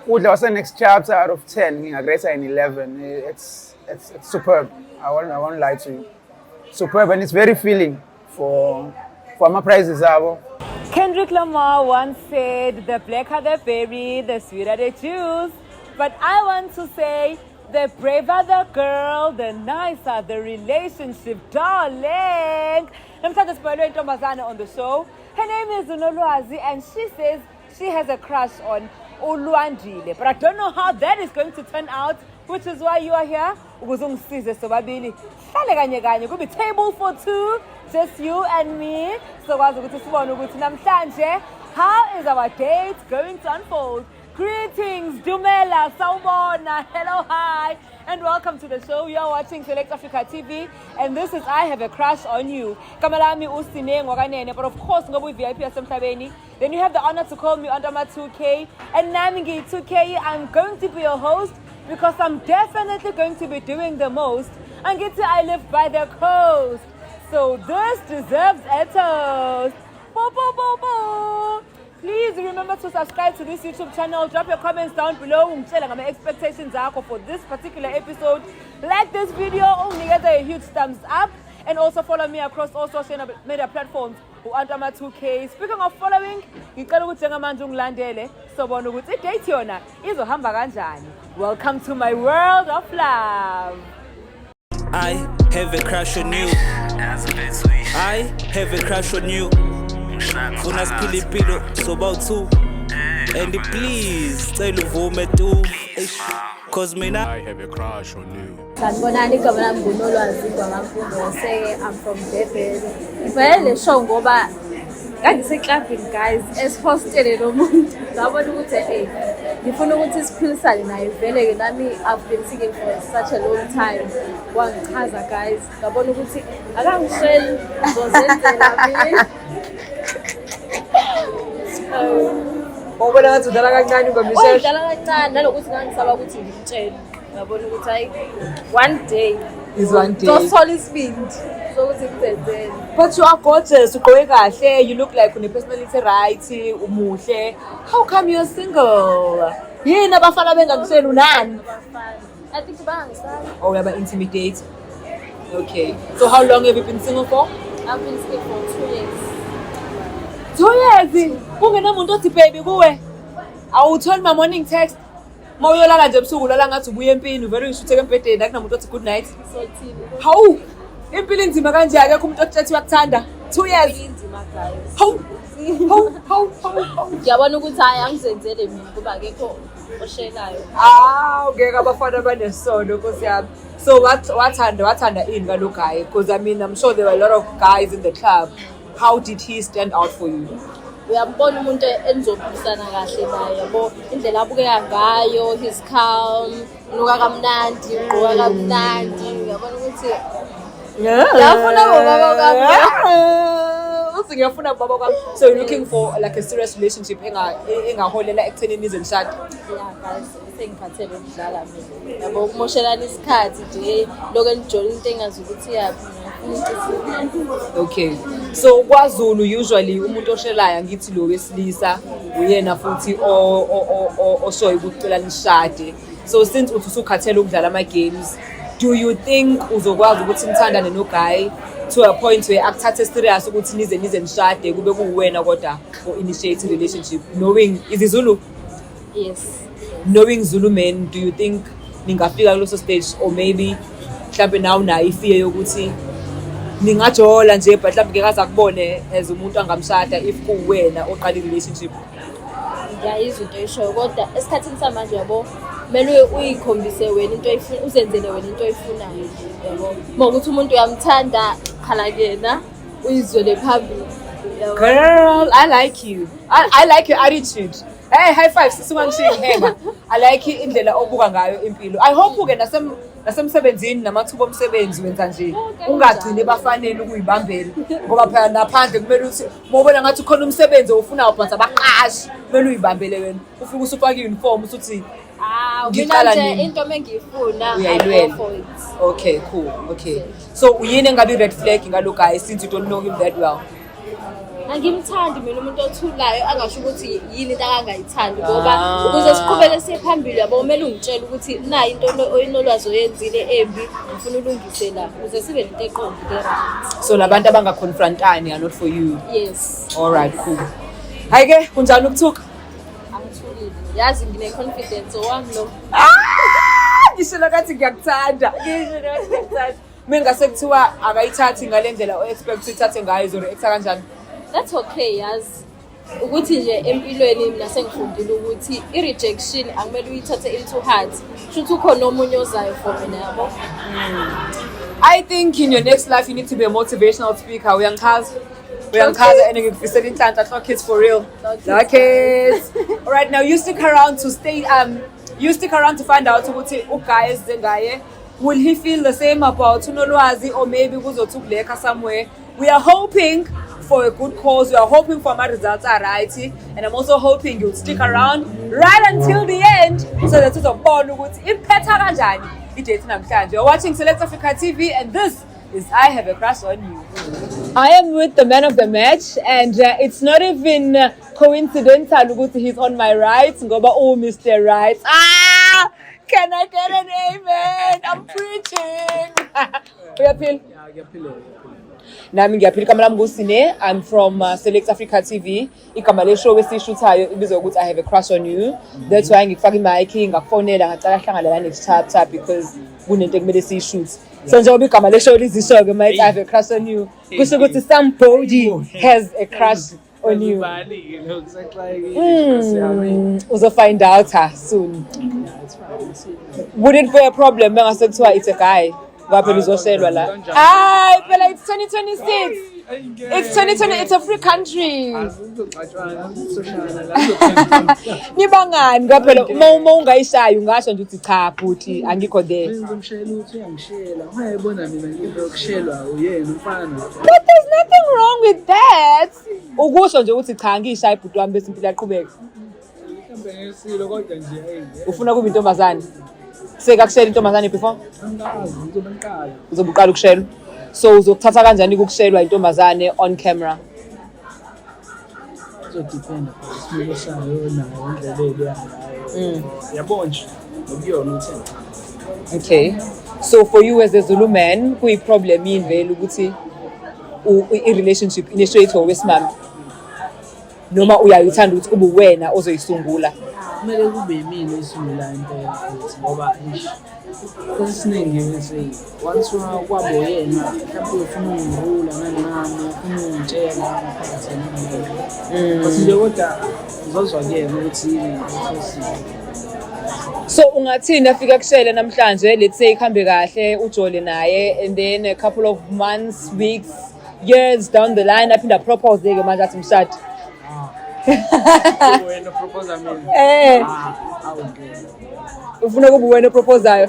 Udla was the next chapter out of 10. Ngingagrade an 11. It's superb. I won't lie to you. Superb, and it's very feeling for my prizes. Kendrick Lamar once said, the blacker the berry, the sweeter the juice. But I want to say, the braver the girl, the nicer the relationship, darling. Namhlanje sibhalwe intombazane on the show. Her name is Unolwazi, and she says she has a crush on Ulwandile. But I don't know how that is going to turn out, which is why you are here. Ukuze ungisize sobabili. Hlale kanye kanye kube table for two, just you and me. So kwazi ukuthi sibone ukuthi namhlanje how is our date going to unfold? Greetings, Dumela, Sawubona, hello, hi, and welcome to the show. You are watching Select Africa TV, and this is I Have a Crush on You. Kamalami Usine Ngokanene, but of course, ngobu VIP asemhlabeni. Then you have the honor to call me under my 2K, and Namingi 2K. I'm going to be your host because I'm definitely going to be doing the most. And get to I live by the coast, so this deserves a toast. Bo bo bo bo. Please remember to subscribe to this YouTube channel. Drop your comments down below. My expectations are for this particular episode. Like this video. Give a huge thumbs up. And also follow me across all social media platforms. Under my 2K. Speaking of following, welcome to my world of love. I have a crush on you. I have a crush on you. Funa siphilipilo sobawu 2 and please cela uvume tu cause mina I have a crush on you. Sanibonani igama lami nguNolwazi kwaMamfundo Waseke. I'm from Durban. Ngivele le show ngoba ngangiseclubini guys esihostele lo muntu ngabona ukuthi ngifuna ukuthi siphilisane naye vele ke nami I've been seeking for such a long time. Wangichaza guys ngabona ukuthi akangisheli ngizozenzela mina. Ubona ngathi udala kancane ngomisheshe. Udala kancane nalokuthi ngangisaba ukuthi ngimtshele. Ngabona ukuthi hayi one day is one day. Tosole isibindi sokuthi ngizenzele. But you are gorgeous, ugqoke kahle, you look like une personality right, umuhle. How come you're single? Yini abafana bengakuseni unani? I think bangisana. Oh, uyaba intimidate. Okay. So how long have you been single for? I've been single for 2 years. 2 years. Ungenamuntu othi baby kuwe. Awutholi my morning text. Mawuyolala nje ebusuku lala ngathi ubuye empini uvele uyishuthe embedeni akunamuntu othi good night. Hawu. Impilo inzima kanje akekho umuntu othi uyakuthanda. 2 years. Inzima guys. Hawu. Ngiyabona ukuthi hayi angizenzele mina kuba akekho oshelayo. Ngeke abafana banesono Nkosi yami. So wathanda ini ngalo guy because I mean I'm sure there were a lot of guys in the club. How did he stand out for you? Uyambona umuntu enizophisana kahle naye yabo indlela abukeka ngayo, his calm, nuka kamnandi, ugqoka kamnandi, uyabona ukuthi yafuna baba kwami. Ngiyafuna baba kwami. So you're looking for like a serious relationship engaholela ekuthenini izenishade. Yeah guys, sengiphathele ukudlala mina. Yabo ukumoshelana isikhathi nje lokho enijole into engazi ukuthi yaphi. Okay. So kwaZulu usually umuntu oshelayo ngithi lo wesilisa uyena futhi oshoyo ukucela nishade. So since uthi usukhathela ukudlala ama games, do you think uzokwazi ukuthi nithandane no guy to a point where akuthathe serious ukuthi nize nishade kube kuwena kodwa or initiate relationship knowing is Zulu? Yes. Knowing Zulu men, do you think ningafika kulo stage or maybe mhlawumbe nawo nayo ifie yokuthi ningajola nje but mhlawumbe ngeke azakubone as umuntu angamshada if kuwena oqala relationship? Ngiyayizwa into eshoyo kodwa esikhathini samanje yabo kumele uyikhombise wena into oyifuna, uzenzele wena into oyifunayo yabo. Mawukuthi umuntu uyamthanda khala kena uyizwele phambili. Girl, I like you. I like your attitude. Hey, high five sisungangishiyihema. I like indlela obuka ngayo impilo. I hope uke nasemsebenzini namathuba omsebenzi wenza nje ungagcini bafanele ukuyibambela ngoba phela naphandle kumele uthi mawubona ngathi khona umsebenzi ofunayo phansi abaqashi kumele uyibambele wena ufike usufaka uniform usuthi mina nje into mengiyifuna uyayilwela. Okay, cool. Okay. So uyini engabe red flag ngalo guy since you don't know him that well? Angimthandi mina umuntu othulayo angasho ukuthi yini into akangayithandi ngoba ukuze siqhubeke siye phambili yabo kumele ungitshele ukuthi nayi into oyinolwazi oyenzile embi ngifuna ulungise la ukuze sibe nento eqondile right. So labantu abangaconfrontani are not for you. Yes. All right, cool. Hayi ke kunjani ukuthuka? Angithulile. Yazi ngine confidence owami lo. Ngisho lakathi ngiyakuthanda. Mina ngase kuthiwa akayithathi ngalendlela o-expect ithathe ngayo izo-reacta kanjani? That's okay yazi. Ukuthi nje empilweni mina sengifundile ukuthi i-rejection akumele uyithathe into heart. Futhi ukhona omunye ozayo for mina yabo. I think in your next life you need to be a motivational speaker. Uyangichaza and ngikufisela inhlanhla clock kids for real. The kids. All right, now you stick around to find out ukuthi uguys zengaye will he feel the same about unolwazi or maybe kuzothi ukuleka somewhere. We are hoping for a good cause. We are hoping for my results are right, and I'm also hoping you'll stick around right until the end so that uzobona ukuthi iphetha kanjani idate namhlanje. You're watching Select Africa TV and this is I Have a Crush on You. I am with the man of the match and it's not even coincidental ukuthi he's on my right ngoba Mr. Right. Can I get an amen? I'm preaching. Uyaphila? Yeah, ngiyaphila. Nami ngiyaphila igama lami ngusine. I'm from Select Africa TV. Igama le show esishuthayo ibizwa ukuthi I Have a Crush on You. That's why ngifaka i-mic ngakufonela ngacala hlangana next chapter because kunento ekumele siyishoot. So njengoba igama le show lizisho ke I Have a Crush on You. Kusho ukuthi somebody has a crush on you. We'll find out soon. Would it be a problem when I said to her it's a guy? It's 2026. It's 2020. It's a free country. Nibangani kwaphela uma ungayishayi ungasho nje uthi cha futhi angikho there. But there's nothing wrong with that. Ukusho nje uthi cha ngiyishayi ibhuti wami bese impilo yaqhubeka. Ufuna kuba intombazane. Sekakushela intombazane before? Uzobuqala ukushela. So uzokuthatha kanjani ukushelwa intombazane on camera? Depend isimilo sayo nayo indlela eyayo. Yabona nje ngiyona uthena. Okay. So for you as a Zulu man, kuyi problem yini vele ukuthi i-relationship initiate wesimami? Noma uyayithanda ukuthi kube wena ozoyisungula? Kumele kube yimina esungula impela futhi ngoba kosiningi ngithi once kwabo yena mhlawumbe ufuna ungirula nangami ufuna ungitshela ngaphathini kasi nje kodwa uzozwa kuyena ukuthi so ungathini afika kushele namhlanje let's say ikhambe kahle ujole naye and then a couple of months weeks years down the line aphinda propose ke manje athi mshadi wena propose mina okay ufuna kube wena proposayo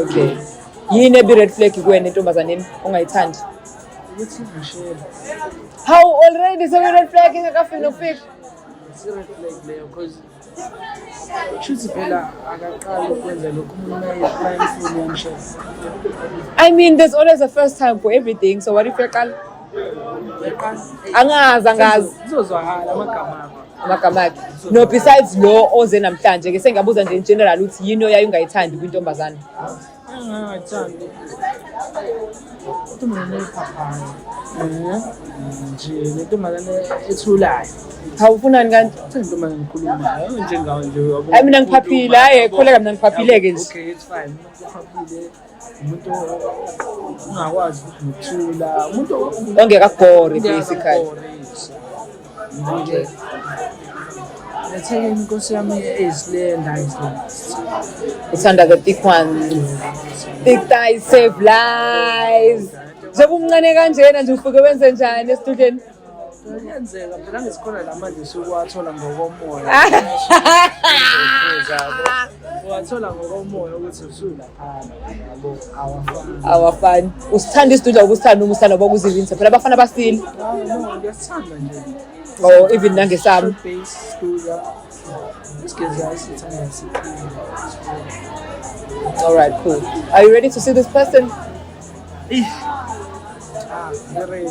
okay yini ebi red flag kuwena intombazane ongayithandi ukuthi ngishela how already so red flag ingakafika nokufika red flag leyo because chuthi phela akaqala ukwenza lokho umuntu ayifuna yamshela I mean there's always a first time for everything so what if yaqala angazi izozwakala amagama amagama no besides lo oze namhlanje ke sengiyabuza nje in general ukuthi yini oyayi ungayithandi kwintombazane angayithandi intombazane ephaphaya nje nentombazane ethulayo awufunani kanti intombazane ekhulumayo njengawe nje I mina ngiphaphile hayi kholeka mina ngiphaphileke nje okay it's fine ngiphaphile umuntu ungakwazi ukuthula umuntu ongekagore basically okay Let's say I'm it's under the thick one. Thick thighs save lives. Njengoba umncane kanjena nje ufike wenze njani esitudeni? Kuyenzeka phela ngisikhona lamanje sokwathola ngokomoya. Wathola ngokomoya ukuthi usulaphana yabo awafani. Usithanda isitudio ukusithanda umusana bokuzivinza phela abafana basile. No, ngiyasithanda nje. Oh, even nangesami. All right, cool. Are you ready to see this person? Great.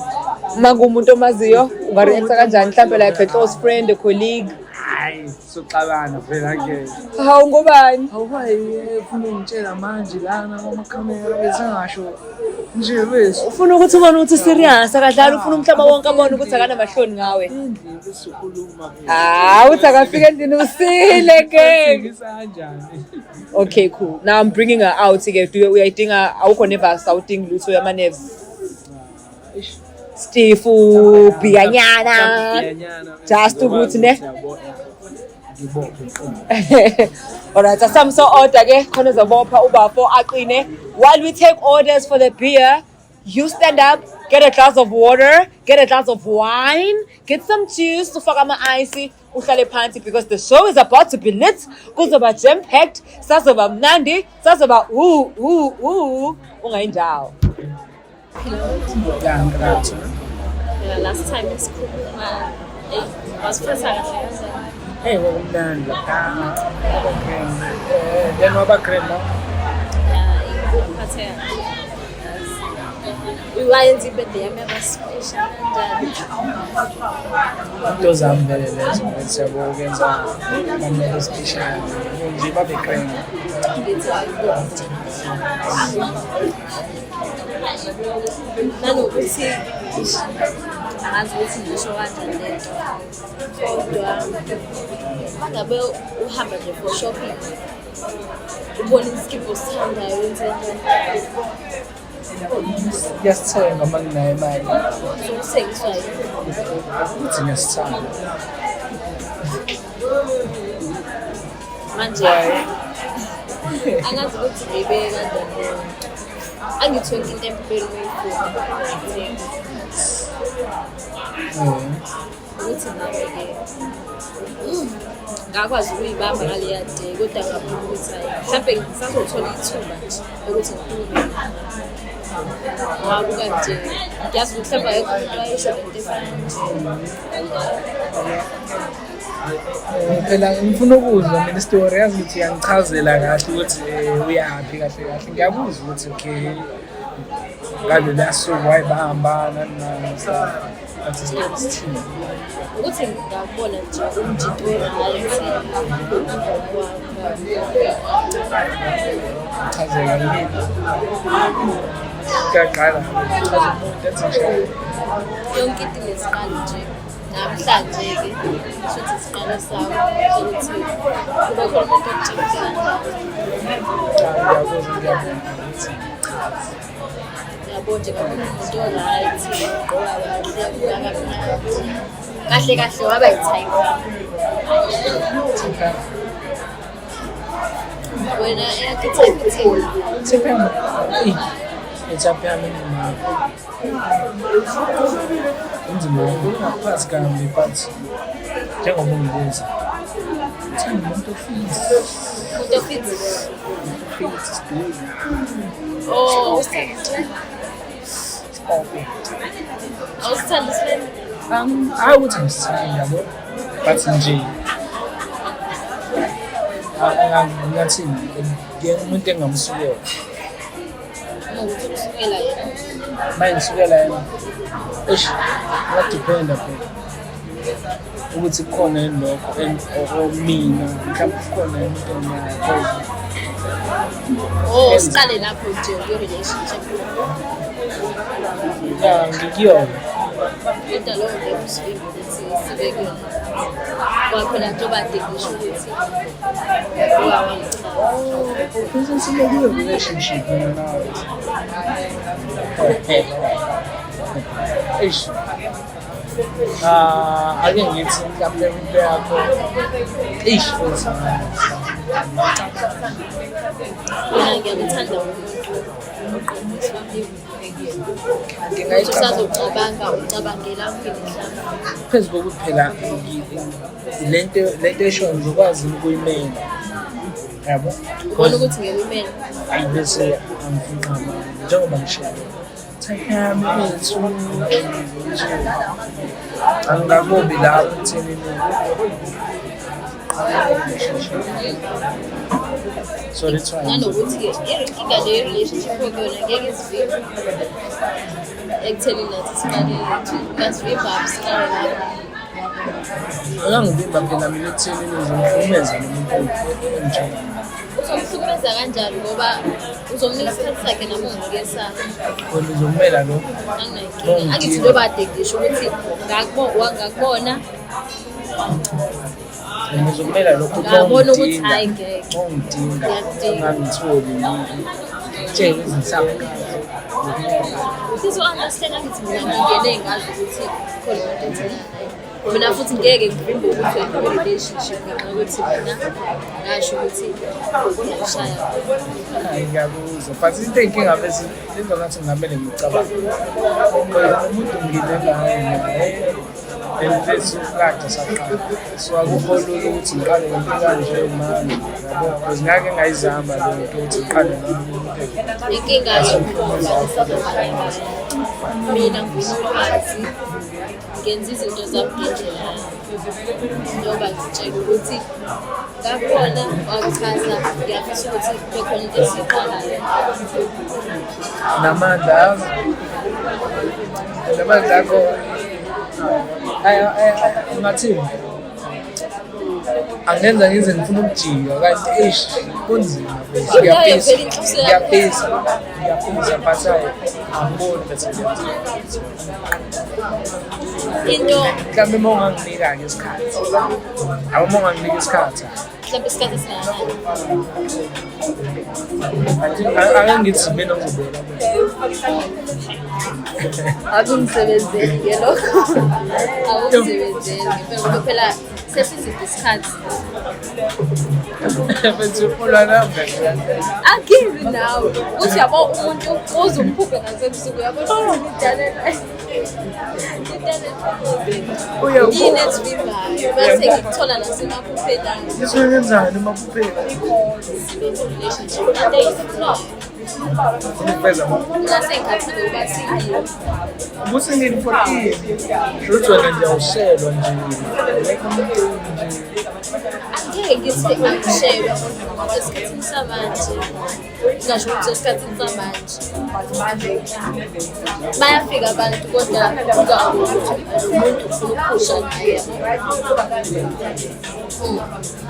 Mangumuntu omaziyo, ungareacta kanjani mhlambe like a close friend, a colleague? Hayi, soqabana vela ke. Hawu ngobani? Awubayi ufuna ungitshela manje lana kwamakhamera bese ngasho nje bese. Ufuna ukuthi ubone ukuthi serious akadlali ufuna umhlaba wonke abone ukuthi akana mahloni ngawe. Endlini besikhuluma ke. Uthi akafika endlini usile ke. Ngisanjani? Okay, cool. Now I'm bringing her out ke. Uyayidinga awukho nervous awudingi lutho yama nerves. Stifu biyanyana. Just ukuthi ne. Alright, some so order ke khona uzobopha ubafo aqine. While we take orders for the beer, you stand up, get a glass of water, get a glass of wine, get some juice to faka ama ice, uhlale phansi because the show is about to be lit. Kuzoba jam packed, sazoba mnandi, sazoba ungayindawo. Yeah, last time it's cool. Was first time. Hey, woman, then what about cream? We were in birthday, I remember special Those are very less. It's a organs are special. You have a cream. nanokuthi angazi ukuthi ngisho kanjani lento kodwa ngabe uhamba nje for shopping ubona isikipho osithandayo wenze njani Yasithenga uma nginayo imali sokusengiswa ukuthi ngesithanda manje angazi ukuthi ngibeke kanjani angithonke into empilweni ukuthi nami-ke ngakwazi ukuyibamba ngaleya day kodwa ngabona ukuthi mhlawumbe ngisazothola ithuba nje ukuthi ngikhulume ngabuka nje ngiyazi ukuthi mhlawumbe ayekho umuntu wayesho lento efana nje phela ngifuna ukuzwa mina story yazi ukuthi yangichazela kahle ukuthi uyaphi kahle kahle ngiyakuzwa ukuthi okay ngabe lasuku wayibahambana nathi story sithini ukuthi ngakubona nje umjito we-right chazela yini kaqala chaza umuntu enzishayo yonke into lesiqalo nje namhlanje-ke shothi isiqalo sakho sokuthi kube khona umuntu okujikisela ngiyakuzwa ngiyabona ukuthi yabo nje kakhulu umuntu o-right ugqoka kahle ubuka kamnandi kahle kahle waba yi-type wena eyakhe type ithini September. Echapha yami inzima ngaphansi kambi but njengoba ngibuza uthanda umuntu umuntu ofit oh awusithanda isifeni hayi ukuthi ngisithanda yabo but nje ngathi umuntu engamsukela ukuthi usukela yena manje ngisukela yena ngadipenda phela ukuthi kukhona yini lokho mina mhlawumbe kukhona umuntu engiyakho siqale lapho nje kwi-relationship ya ngikuyona kodwa lowo nje usibimbi ukuthi sibe kuyona kwaphela njengoba ade ngisho ukuthi Ufisa sibe kuyo relationship nawe. Eish. Ake ngithi mhlawumbe into yakho. Eish futhi. mina ngiyakuthanda umuntu oqondiswa Ngingayicabanga usazocabanga ucabangela phela mhlawumbe phezu kokuthi phela lento esho ngizokwazi ukuyimela. Yabo? ubona ukuthi ngekuyimela Ayibese angifuna njengoba ngishilo. Thayami ethu nje. Angakubi lapho thini So that's why. Nanokuthi-ke inkinga leyo relationship yona ngeke isivimbe ekuthenini nathi sibalele ngasivimba abusikalelanga. Angangivimba phela mina ekuthenini uzomhlukumeza nomuntu onjani. Uzomhlukumeza kanjani ngoba uzomnika isikhathi sakhe noma ungike sakhe. Kodwa uzomela lo. Anginayinkinga. Angithi njengoba kade ngisho ukuthi ngakubona ngizomela lokho ngabona ukuthi hayi ngeke. Ongidinga ngangitholi tshela izinhlamvu. Sizo-understand angithi mina ngingene ngazi ukuthi khona umuntu enzela naye. Mina futhi ngeke ngivimbe ukuthi relationship ngenxa yokuthi mina ngasho ukuthi ngiyashaya. Ngiyakuzwa but into enkinga bese into ngathi ngamele ngicabange umuntu ngile ngayo bese ukade saqala so akukho lula ukuthi ngiqale ngempilo kanje manje yabo because ngake ngayizama le nto ukuthi ngiqale inkinga mina ngiyokwazi ngenza izinto zami ngendlela njengoba ngitshela ukuthi ngakhona wakuchaza ngiyafisa ukuthi bekhona into esiyiqalayo namandla akho ngathini angenza ngize ngifuna ukujika kanti kunzima ngiyapesa but angiboni bese into mhlawumbe uma unganginika-ke isikhathi abo uma unganginika isikhathi mhlawumbe isikhathi esingakanani ake ngithi mina ngizobela akungisebenzeli-ke lokho akungisebenzeli ngoba phela sesiziphi isikhathi angizi nawe uthi yabo umuntu uze umphuphe ngasebusuku yabona yini esivimbayo bese ngikuthola nasemaphupheni iswengenzani emaphupheni ngasengikhathile uba singile ubusingile for ini shuthi wena nje awushelwa nje angeke ngithi angishelwa esikhathini samanje ngingasho ukuthi esikhathini samanje bayafika abantu kodwa umuntu ufuna ukuphusha naye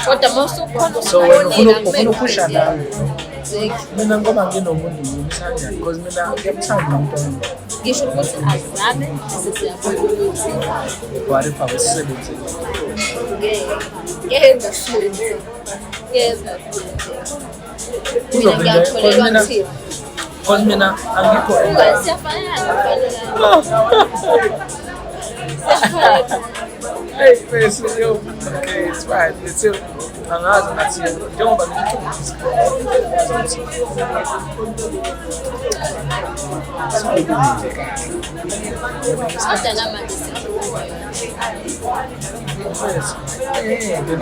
kodwa mawusukhona so wena ufuna uphusha nawe mina ngoba nginomuntu ngimthandani because mina ngiyamthanda umntwana ngisho ukuthi azame sesiyabona ukuthi warifa wesisebenzile ngeke ngasiyenze mina ngiyakholelwa kuthina because mina angikho siyafanana hey bese yo okay it's fine it's angazi ngathi njengoba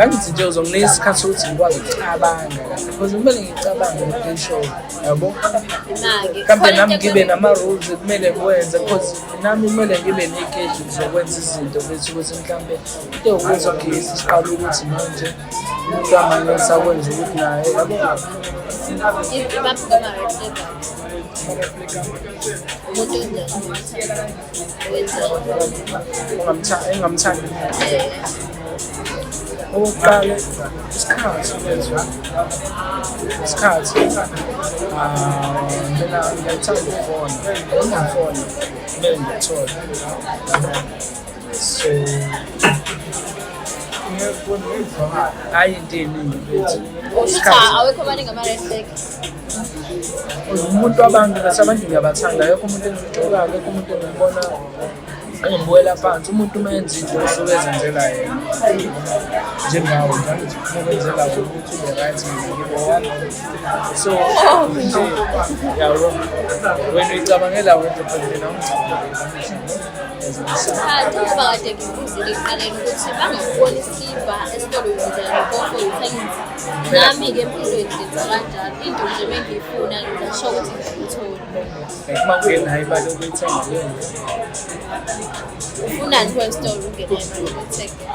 ngithi nje uzonginika isikhathi sokuthi ngikwazi ukucabanga because kumele ngicabange ngisho yabo kambe nami ngibe nama-rules kumele ngiwenze because nami kumele ngibe ne-schedule zokwenza izinto bethu ukuthi mhlawumbe into yokuthi okay isiqala ukuthi manje umuntu amanye sakwenza ukuthi naye yabo engamthandi okokuqala isikhathi mina ngiyathanda ukufona ngingafona kumele ngiyathola so hayi into eningi bethu awekho abaningi ama-red flag umuntu abantu nasabantu ngiyabathanda akekho umuntu engimgcokayo akekho umuntu engibona engimbuwela phansi umuntu uma yenza into osuke ezenzela yena njengawo ngithi ufuna ukwenzela ukuthi ube-right ngibe one so nje yabo wena uyicabangela wenze phela mina ungicabangela Njengoba kade ngikuzile ekuqaleni ukuthi bangakubona isilva esitolo ukuze ngikofo ngithengise. Nami-ke empilweni ngenza kanjalo. Into nje mengiyifuna ngizasho ukuthi ngiyithole. Uma ungenayo imali yokuyithenga leyo Ufunani kwesitolo ungenayo imali yokuthenga?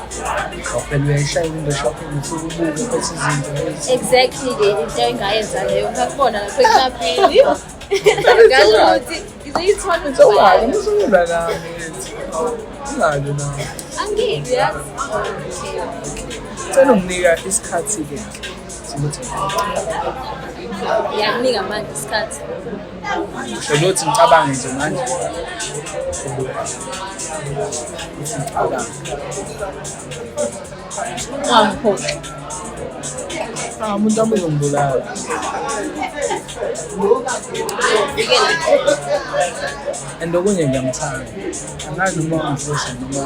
phela uyayishaya window shopping usuke ubuke bese izinto Exactly-ke into engayenza leyo ngakubona lapho eklabhini. Ngasho ukuthi ngizoyithola Sowake nisungula nami ungabi nami. Angibi yazi. Cela unginika isikhathi-ke sokuthi Ngiyakunika manje isikhathi. sholo ukuthi ngicabange nje manje. Wangiphoqa. Umuntu amuzongibulala. Vikela. And okunye ngiyamthanda. Angazi noma ngifusha noma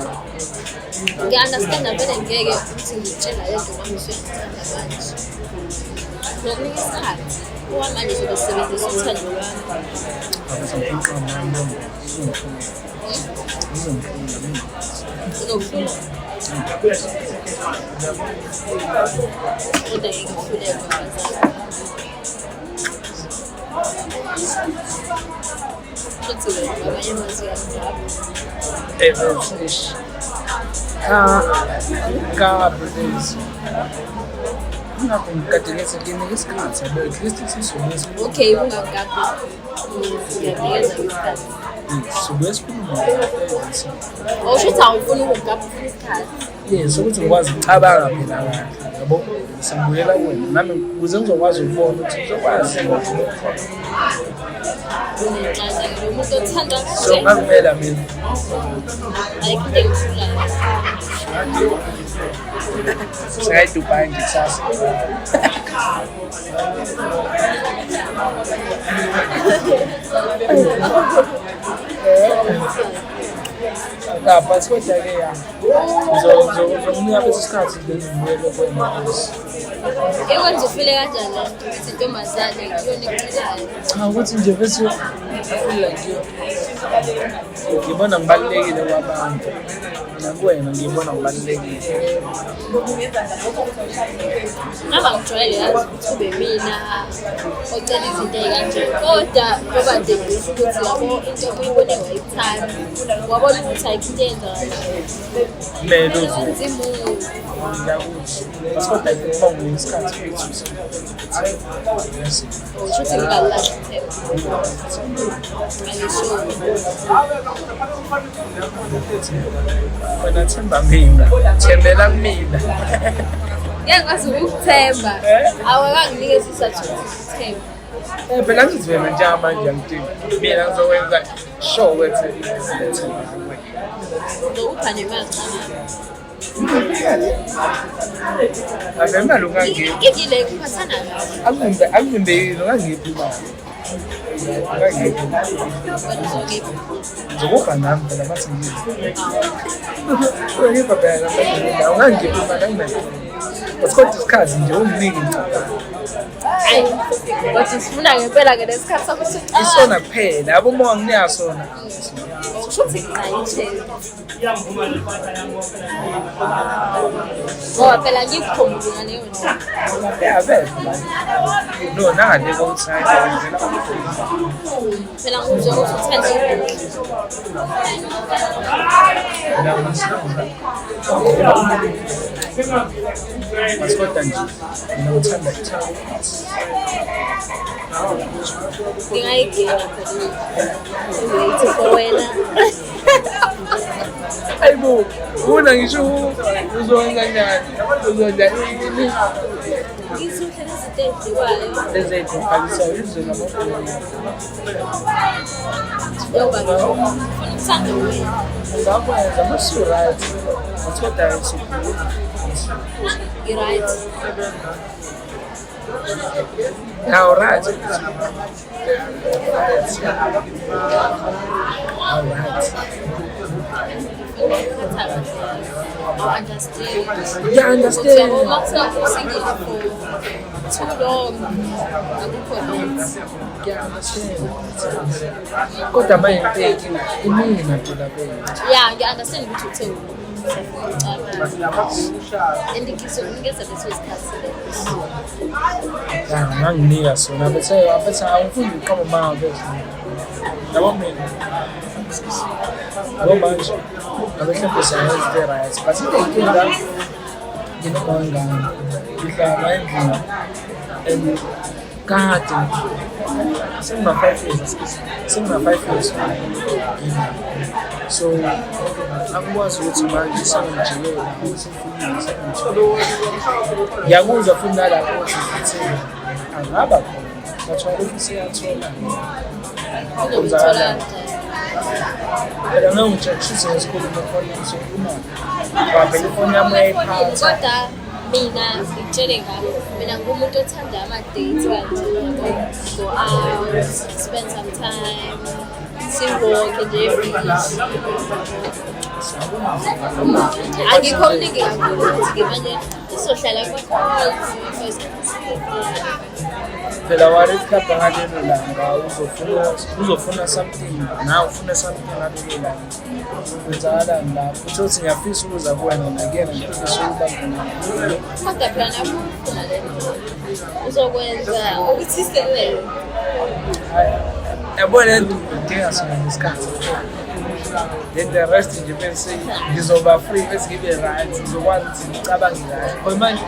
Ngi-understand-a vele ngeke ukuthi ngitshela lento ngoba ngisuyakuthanda manje. Nokunika isikhathi. Manje sobe sisebenzisa uthando lwami. ngizomfuqa nami. Uzokuhlula. Kodwa ngeke ngihluleke ngabazali. Futhi wena abanye baziyazaba. Fish. God, please. Ngakho ngikadekese nginika isikhathi yabo at least sisubese. Okay, ungakabi. Ngiyanikeza isikhathi. Subese kukhuluma. Awusho ukuthi awufuni ukungaba ufuna isikhathi. Yes, ukuthi ngikwazi ukucabanga phela kahle. Yabo? Sengibuyela kuwena. Nami ukuze ngizokwazi ukubona ukuthi ngizokwazi Unenhlanhla umuntu othanda so ukuthi ngavela mina. ayikho into engifulayo. Saya Dubai nje kusasa. Ngapha kodwa-ke ya ngizokunika bese isikhathi ngizobuyela kuwena. Ekwenza ufile kanjani le nto ukuthi intombazane kuyona ekucelayo? Cha ukuthi nje bese ngibona ngibalulekile kwabantu. Nakuwena ngibona ngibalulekile. Ngaba ngijwayele yazi ukuthi kube mina ocela izinto ey'kanje. Kodwa ngoba nje ngisho ukuthi yabo into oyibone wayithanda. Wabona ukuthi ayikho into eyenzakalayo. Kumele uzwe. Nzima Ngiyakuthi. Kodwa uma nginika isikhathi futhi usho ukuthi ngibalulahle ithemba. Angisho. Wena themba mina. Thembela kumina. Ngeke ngazi ukukuthemba. Awukanginikeza isizathu sokuthemba. Phela ngizivela njengamanje ngidinga. Mina ngizokwenza sure ukuthi ngithemba kuwe. Ngokupha nemali cha. Avemba ungangiphi. Ngidile ngiphathana kahle. Angimbekile ungangiphi imali. Ungangiphi. Wena uzongiphi? Ngizokupha nami phela bathi ngiphi. Ungangiphi phela ungangiphi imali anginayo. Kodwa isikhathi nje unginike ngicabanga. Hayi, kodwa sifuna ngempela-ke lesikhathi sakho Isona kuphela, yabo uma wanginika sona. usho ukuthi ngingayithela. Ngoba phela ngikukhumbule ngaleyo nto. Yeah, vele. No, nade outside. Phela ngizwe ukuthi uthanda Masikota nje. Nginothanda ithanda. ngingayigena phela ngizoyithi for wena. Hayibo, una ngisho uzonga njani? Uzonga yini? Ngizokhe nezinto ezidliwayo. Lezethu ngibhalisa izwe namaphela. Yoba ngifuna ukuthanda wena. Ngakwenza mase right. Masikota nje. Ngi-right. Now right. All right. Understand. Yeah, understand. Uma single for too long, akukho late. Ngiyangishela. Kodwa manje inkinga imina phela phela. Yeah, ngi-understand ukuthi uthe and ngizokunikeza leso sikhathi Yeah, nganginika sona bethe awufuni uqhamuka manje. Yabo mina. Ngoba manje abehlembe sayenze right. But inkinga nginomangane. Ngihlala endlini. And kade sengina 5 years so akwazi ukuthi manje sengijikela ngiyakuzwa futhi nalapho ukuthi angaba khona bathola ukuthi siyathola phela ngangijashisa esikoleni khona ngizokhuluma babele ifoni yami uyayiphatha kodwa mina ngitshele ngakho mina ngumuntu othanda ama-dates kanje go out spend some time siwalk nje angikho mningi kakhulu ukuthi-ke manje sizohlala phela warikapa ngalelo langa uzofuna something nawe ufuna something ngalelo langa kwenzakalani lapho uthi ngiyafisa ukuza kuwena nakuyena ngifisa ukuba kodwa phela nabo ufuna le nto uzokwenza ukuthi selele yabona le nto idinga sona ngesikhathi then the rest nje bese ngizoba free bese ngibe right ngizokwazi ukuthi ngicabange kahle ngoba manje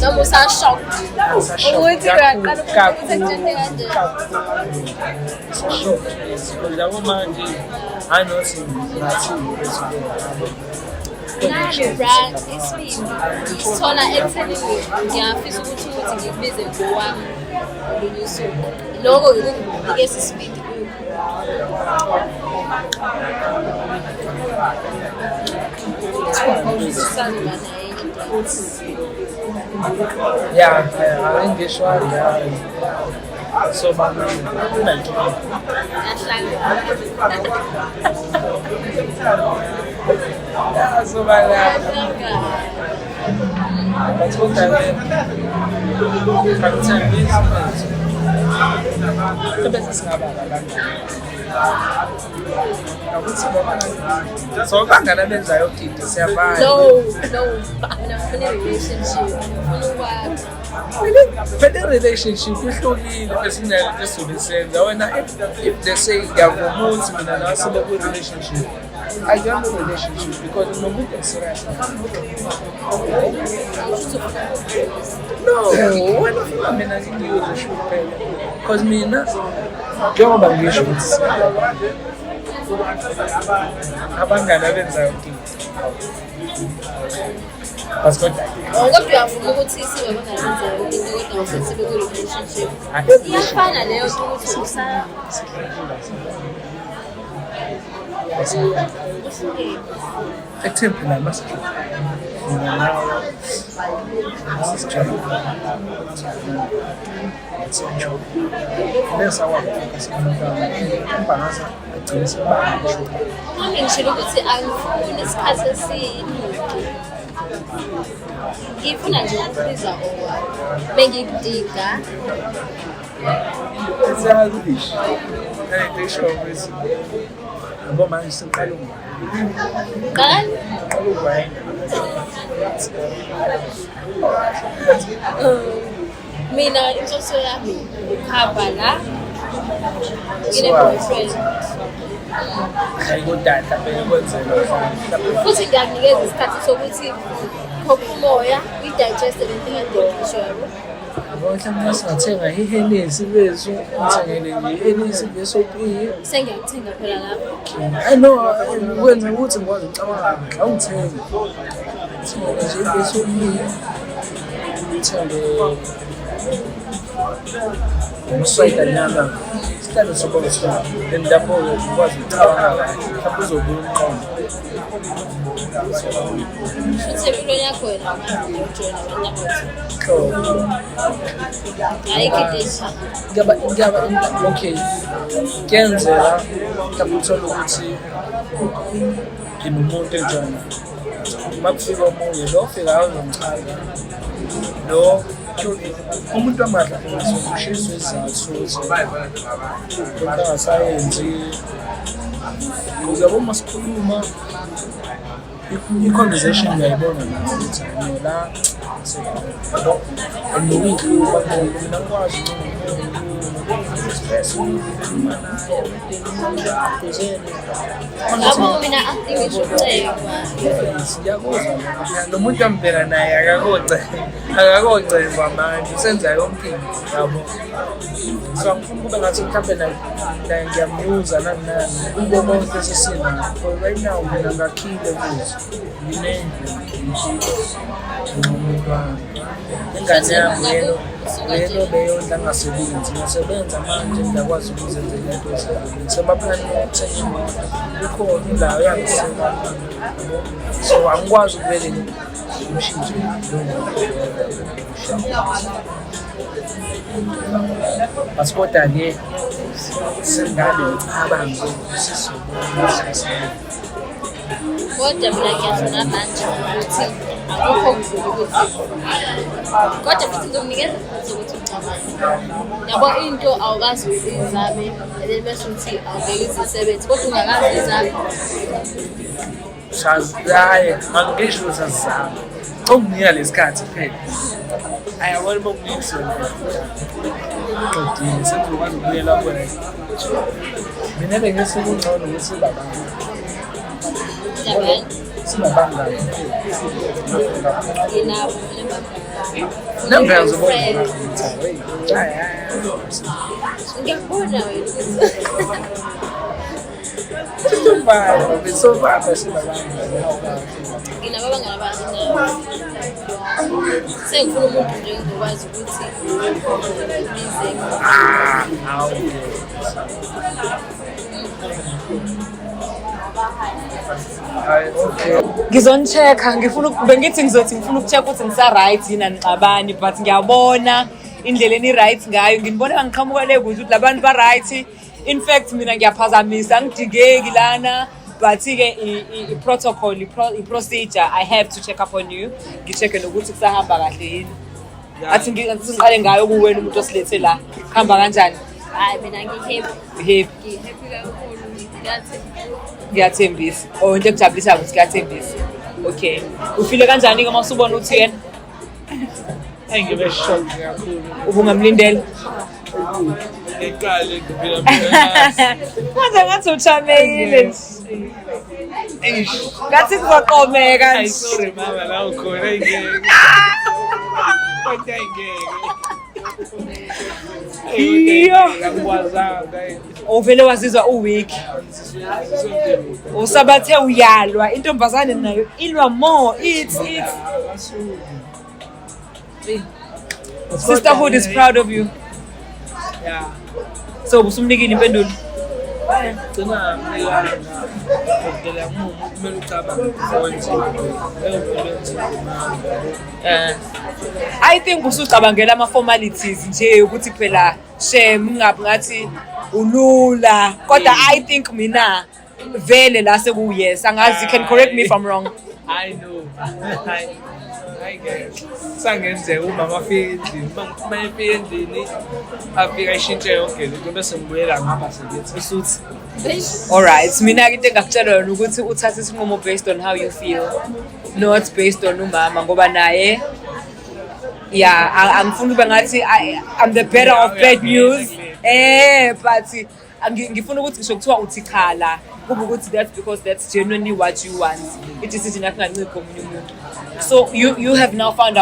noma usashocked ukuthi uyaqala ukuthi kanje kanje yabo manje anothi ngathi nami brand isibindi ngithola ekuthenini ngiyafisa ukuthi ngikubize ngowami olunye usuku lokho yikungike sisibindi yeah ngisho yeah so bana so bana but what I mean bese singabala la so bangana benzayo kide siyabhala no ngifuna relationship But relationship ihlukile esinalo esizobe senza wena if they say ngiyavuma ukuthi mina nawe sibe ku relationship I don't know relationship because nomuntu eserious no wena ufuna mina ngiyuze shupela because mina njengoba ngisho ukuthi abangani abenzayo kini kodwa uyavuma ukuthi sibe bangalenzayo into kodwa futhi sibe ku-relationship iyafana leyo nto ukuthi example la message ngishilo ukuthi angifuni isikhathi esiningi ngifuna nje ukubiza okwami bengikudinga Ezakulisha. Ayisho ukuthi ngoba manje siqala qala mina inhloso yami ukuhamba la ngine-boyfriend ayikudada phela kwenzela futhi ngiyakunikeza isikhathi sokuthi khokha umoya uyidigeste le nto engadingisho yabo mhlawumbe masingathenga ihenesi bethu ngithengele nje ihenesi besopiye sengiyakuthenga phela lapho I know ukwenza ukuthi ngikwazi ukucabanga kahle awungithengi ngithengele nje besopiye ngithenge umswayita nyanga isitalo sokuthi then lapho ukwazi ukucabanga kahle mhlawumbe uzobuya umqondo futhi empilweni yakho wena ujoyina abantu abathi ayikidesha okay kuyenzeka mhlawumbe uthole ukuthi nginomuntu enjani uma kufika omunye lo fika awuzongichaza lo umuntu amadla ngisho isizathu sokuthi into angasayenzi ngoba uma sikhuluma i-conversation ngiyayibona ukuthi la nokuthi mina ngikwazi Ngabo mina activate uceba. Siyakuzwa lo muntu ambheka naye akakocemba manje usenza yonke into yabo. So ngifuna kube ngathi mhlawumbe naye ngiyamnyuza nani kubo bonke sesina. For right now mina ngakhile kuzo. Nginendlu ingane yami yelo beyondla ngasebenzi ngasebenza manje ngiyakwazi ukuzenzela into eziningi semaplani okuthengeni ikhona indawo yangiseka so angikwazi ukuvele umshintsho basikodwa-ke sengane ngicabanga sisobona Kodwa mina ngiyazona manje ukuthi akukho okudlula ukuthi kodwa futhi ngizokunikeza ukuthi ucabange. Yabo into awukazi uzizame and bese uthi awungeke izisebenzi kodwa ungakazi izame. Hayi angisho ukuthi asizame ukunginika lesikhathi phela ayabona bokunisona kodwa sengizokwazi ukubuyela kuwena mina bengisukungcono ukuthi baba sinabangani Inabo number zobona ngiyakubona wena. Tumbalo besovaba sinabangani Nginabo abangani abazinayo. Sengifuna umuntu nje ozokwazi ukuthi ubize. Ngizonicheck ngifuna bengithi ngizothi ngifuna ukucheck ukuthi ngisa right yini anixabani but ngiyabona indlela eni right ngayo nginibona ngiqhamuka le kuthi labantu ba right in fact mina ngiyaphazamisa ngidingeki lana but ke i-protocol i-procedure I have to check up on you ngicheck nokuthi kusahamba kahle yini athi ngiqale ngayo kuwena umuntu osilethe la khamba kanjani Hayi mina ngihappy. Happy Kakhulu ngathi ngiyathembisa into ekujabulisa ukuthi ngiyathembisa okay ufile kanjani uma usubona uthi yena ngibe shock kakhulu ubungamlindela eqale ngiphila phela manje ngathi uchamekile ngathi kuzoqomeka nje sorry mama la ukhona ingeke kodwa uvele wazizwa uweak usabathe uyalwa intombazane nayo ilwa more it's sisterhood is proud of you yeah so usumnikile impendulo gcina mina ngidela ngumuntu kumele ucabange I think usucabangela ama formalities nje ukuthi phela shame ungabi ngathi ulula kodwa I think mina vele la seku yes angazi you can correct me if I'm wrong I know I get sangenzeka uma mafika endlini mafika endlini afika ishintshe yonke lento bese ngibuyela ngaba sekithi usuthi alright mina into engakutshela yona ukuthi uthathe isinqumo based on how you feel not based on umama ngoba naye yeah angifuni ube ngathi I'm the bearer of bad news but ngifuna ukuthi ngisho kuthiwa uthi khala kube ukuthi that's because that's genuinely what you want it is not ngancipho omunye umuntu so you have now found